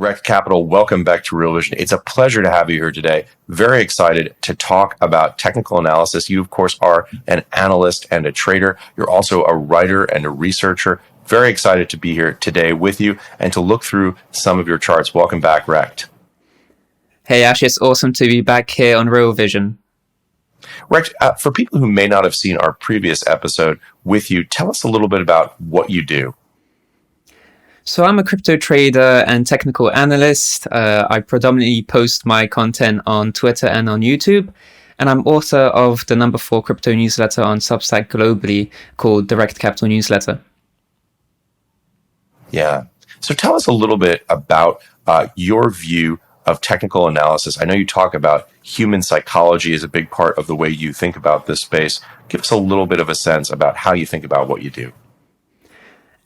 Rekt Capital, welcome back to Real Vision. It's a pleasure to have you here today. Very excited to talk about technical analysis. You, of course, are an analyst and a trader. You're also a writer and a researcher. Very excited to be here today with you and to look through some of your charts. Welcome back, Rekt. Hey, Ash, it's awesome to be back here on Real Vision. Rekt, for people who may not have seen our previous episode with you, tell us a little bit about what you do. So I'm a crypto trader and technical analyst. I predominantly post my content on Twitter and on YouTube. And I'm author of the number 4 crypto newsletter on Substack globally called the Rekt Capital newsletter. Yeah. So tell us a little bit about your view of technical analysis. I know you talk about human psychology as a big part of the way you think about this space. Give us a little bit of a sense about how you think about what you do.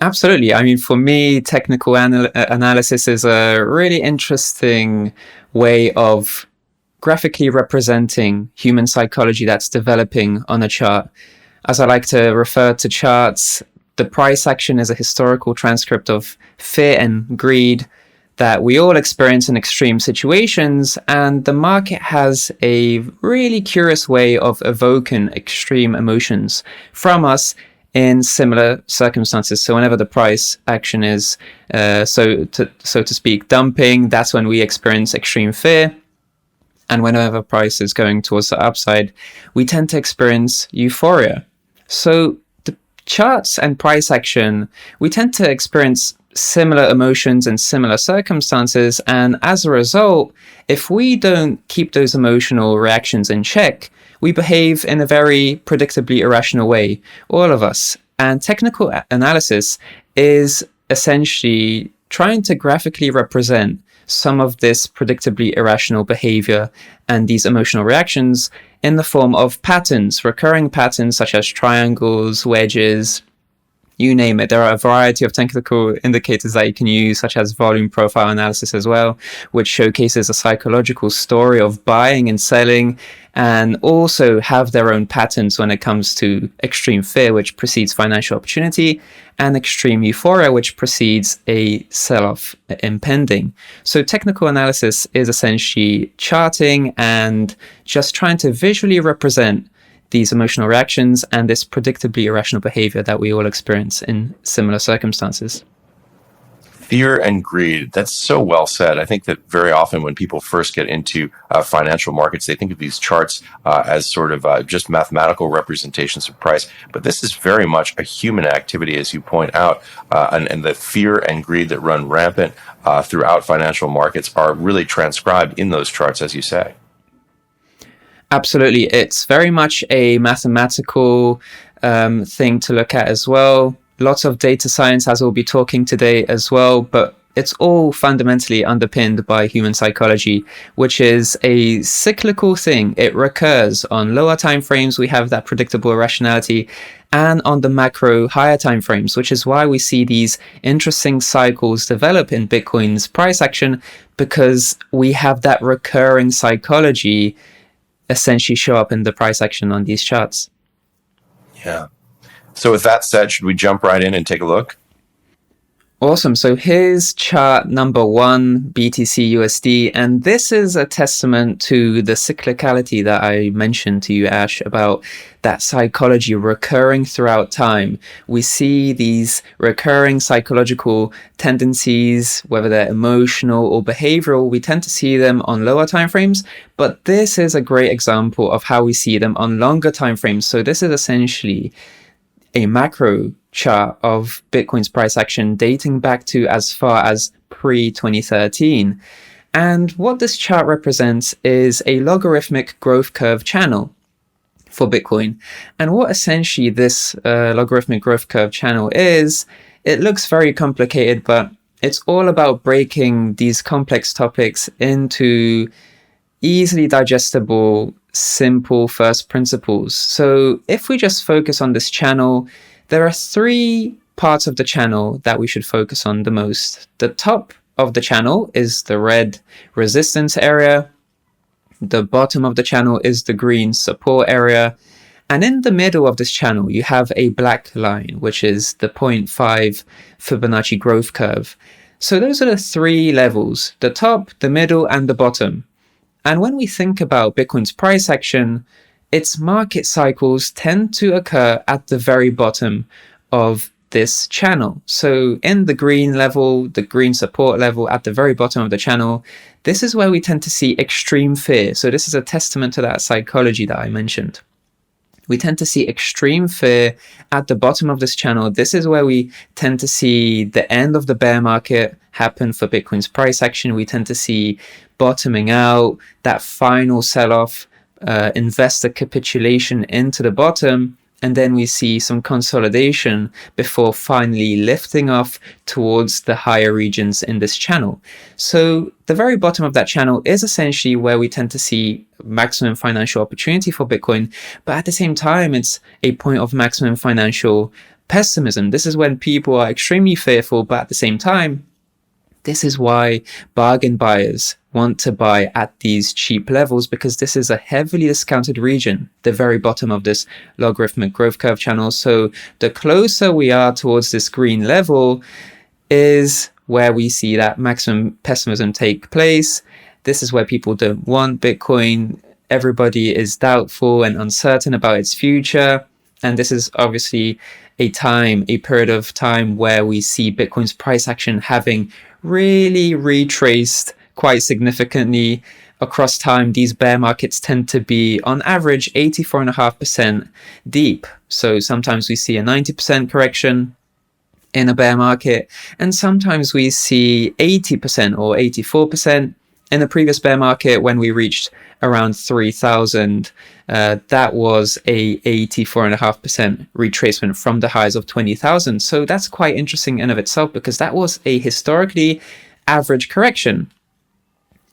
Absolutely. I mean, for me, technical analysis is a really interesting way of graphically representing human psychology that's developing on a chart. As I like to refer to charts, the price action is a historical transcript of fear and greed that we all experience in extreme situations, and the market has a really curious way of evoking extreme emotions from us in similar circumstances. So whenever the price action is, so to speak, dumping, that's when we experience extreme fear. And whenever price is going towards the upside, we tend to experience euphoria. So the charts and price action, we tend to experience similar emotions in similar circumstances. And as a result, if we don't keep those emotional reactions in check, we behave in a very predictably irrational way, all of us. And technical analysis is essentially trying to graphically represent some of this predictably irrational behavior and these emotional reactions in the form of patterns, recurring patterns such as triangles, wedges, you name it. There are a variety of technical indicators that you can use, such as volume profile analysis as well, which showcases a psychological story of buying and selling, and also have their own patterns when it comes to extreme fear, which precedes financial opportunity, and extreme euphoria, which precedes a sell-off impending. So technical analysis is essentially charting and just trying to visually represent these emotional reactions and this predictably irrational behavior that we all experience in similar circumstances. Fear and greed. That's so well said. I think that very often when people first get into financial markets, they think of these charts as sort of just mathematical representations of price. But this is very much a human activity, as you point out. And the fear and greed that run rampant throughout financial markets are really transcribed in those charts, as you say. Absolutely. It's very much a mathematical thing to look at as well. Lots of data science, as we'll be talking today as well, but it's all fundamentally underpinned by human psychology, which is a cyclical thing. It recurs on lower time frames. We have that predictable irrationality, and on the macro higher time frames, which is why we see these interesting cycles develop in Bitcoin's price action, because we have that recurring psychology essentially show up in the price action on these charts. Yeah. So with that said, should we jump right in and take a look? Awesome. So here's chart number 1, BTC USD. And this is a testament to the cyclicality that I mentioned to you, Ash, about that psychology recurring throughout time. We see these recurring psychological tendencies, whether they're emotional or behavioral. We tend to see them on lower time frames, but this is a great example of how we see them on longer time frames. So this is essentially a macro chart of Bitcoin's price action dating back to as far as pre-2013. And what this chart represents is a logarithmic growth curve channel for Bitcoin. And what essentially this logarithmic growth curve channel is, it looks very complicated, but it's all about breaking these complex topics into easily digestible, simple first principles. So if we just focus on this channel, there are 3 parts of the channel that we should focus on the most. The top of the channel is the red resistance area. The bottom of the channel is the green support area. And in the middle of this channel, you have a black line, which is the 0.5 Fibonacci growth curve. So those are the three levels: the top, the middle, and the bottom. And when we think about Bitcoin's price action, its market cycles tend to occur at the very bottom of this channel. So in the green level, the green support level at the very bottom of the channel, this is where we tend to see extreme fear. So this is a testament to that psychology that I mentioned. We tend to see extreme fear at the bottom of this channel. This is where we tend to see the end of the bear market happen for Bitcoin's price action. We tend to see bottoming out, that final sell-off, investor capitulation into the bottom, and then we see some consolidation before finally lifting off towards the higher regions in this channel. So the very bottom of that channel is essentially where we tend to see maximum financial opportunity for Bitcoin, but at the same time, it's a point of maximum financial pessimism. This is when people are extremely fearful, but at the same time, this is why bargain buyers want to buy at these cheap levels, because this is a heavily discounted region, the very bottom of this logarithmic growth curve channel. So the closer we are towards this green level is where we see that maximum pessimism take place. This is where people don't want Bitcoin. Everybody is doubtful and uncertain about its future. And this is obviously a period of time where we see Bitcoin's price action having really retraced quite significantly across time. These bear markets tend to be on average 84.5% deep. So sometimes we see a 90% correction in a bear market, and sometimes we see 80% or 84%. In the previous bear market, when we reached around 3,000, that was a 84.5% retracement from the highs of 20,000. So that's quite interesting in of itself, because that was a historically average correction.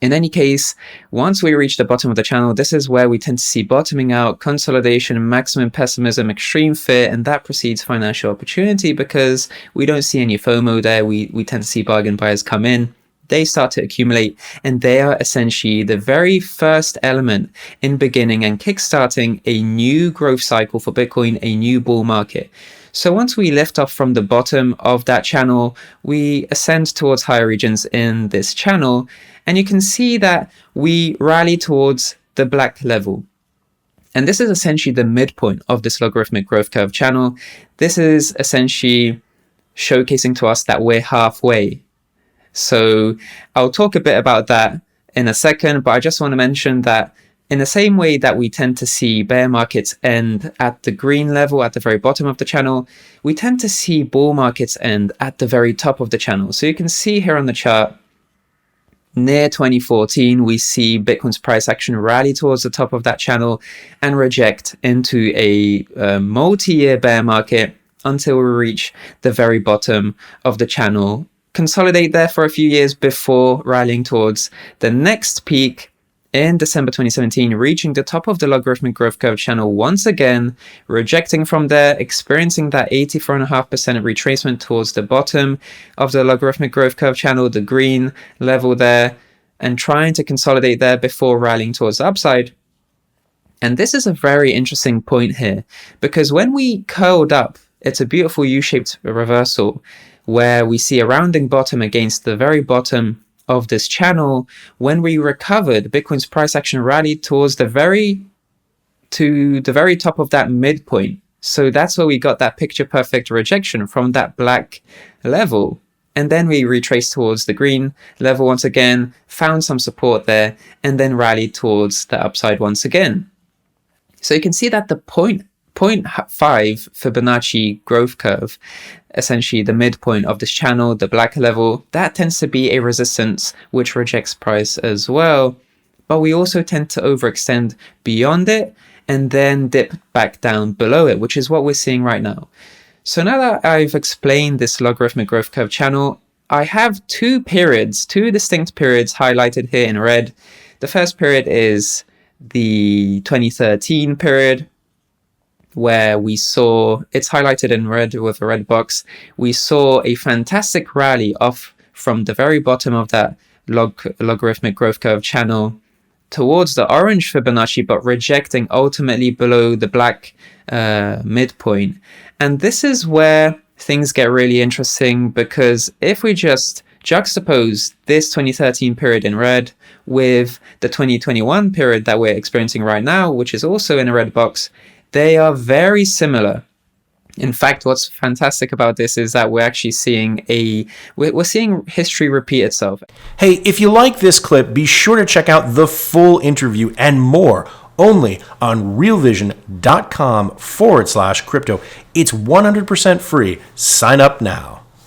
In any case, once we reach the bottom of the channel, this is where we tend to see bottoming out, consolidation, maximum pessimism, extreme fear, and that precedes financial opportunity, because we don't see any FOMO there. We tend to see bargain buyers come in. They start to accumulate, and they are essentially the very first element in beginning and kickstarting a new growth cycle for Bitcoin, a new bull market. So once we lift off from the bottom of that channel, we ascend towards higher regions in this channel, and you can see that we rally towards the black level. And this is essentially the midpoint of this logarithmic growth curve channel. This is essentially showcasing to us that we're halfway. So I'll talk a bit about that in a second, but I just want to mention that in the same way that we tend to see bear markets end at the green level at the very bottom of the channel, we tend to see bull markets end at the very top of the channel. So you can see here on the chart, near 2014, we see Bitcoin's price action rally towards the top of that channel and reject into a multi-year bear market until we reach the very bottom of the channel, consolidate there for a few years before rallying towards the next peak in December 2017, reaching the top of the logarithmic growth curve channel once again, rejecting from there, experiencing that 84.5% retracement towards the bottom of the logarithmic growth curve channel, the green level there, and trying to consolidate there before rallying towards the upside. And this is a very interesting point here, because when we curled up, it's a beautiful U-shaped reversal where we see a rounding bottom against the very bottom of this channel. When we recovered, Bitcoin's price action rallied towards the very top of that midpoint. So that's where we got that picture perfect rejection from that black level. And then we retraced towards the green level once again, found some support there, and then rallied towards the upside once again. So you can see that the 0.5 Fibonacci growth curve, essentially the midpoint of this channel, the black level, that tends to be a resistance which rejects price as well. But we also tend to overextend beyond it and then dip back down below it, which is what we're seeing right now. So now that I've explained this logarithmic growth curve channel, I have two distinct periods highlighted here in red. The first period is the 2013 period, where we saw, it's highlighted in red with a red box, we saw a fantastic rally off from the very bottom of that logarithmic growth curve channel towards the orange Fibonacci, but rejecting ultimately below the black midpoint. And this is where things get really interesting, because if we just juxtapose this 2013 period in red with the 2021 period that we're experiencing right now, which is also in a red box, they are very similar. In fact, what's fantastic about this is that we're actually seeing we're seeing history repeat itself. Hey, if you like this clip, be sure to check out the full interview and more only on realvision.com/crypto. It's 100% free. Sign up now.